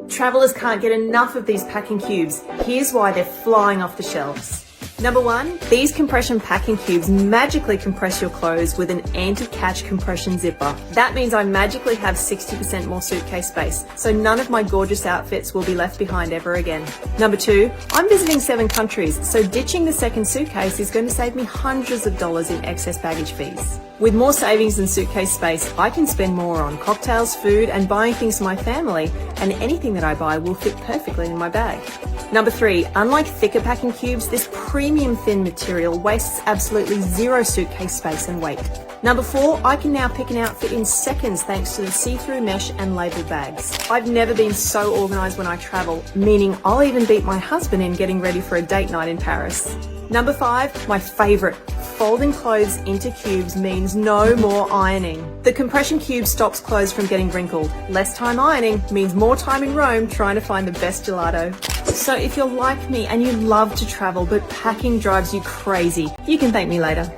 Travelers can't get enough of these packing cubes. Here's why they're flying off the shelves. Number one, these compression packing cubes magically compress your clothes with an anti-catch compression zipper. That means I magically have 60% more suitcase space, so none of my gorgeous outfits will be left behind ever again. Number two, I'm visiting 7 countries, so ditching the second suitcase is going to save me hundreds of dollars in excess baggage fees. With more savings and suitcase space, I can spend more on cocktails, food, and buying things for my family, and anything that I buy will fit perfectly in my bag. Number three, unlike thicker packing cubes, this premium thin material wastes absolutely zero suitcase space and weight. Number four, I can now pick an outfit in seconds thanks to the see-through mesh and labelled bags. I've never been so organised when I travel, meaning I'll even beat my husband in getting ready for a date night in Paris. Number five, my favourite, folding clothes into cubes means no more ironing. The compression cube stops clothes from getting wrinkled. Less time ironing means more time in Rome trying to find the best gelato. So if you're like me and you love to travel but packing drives you crazy, you can thank me later.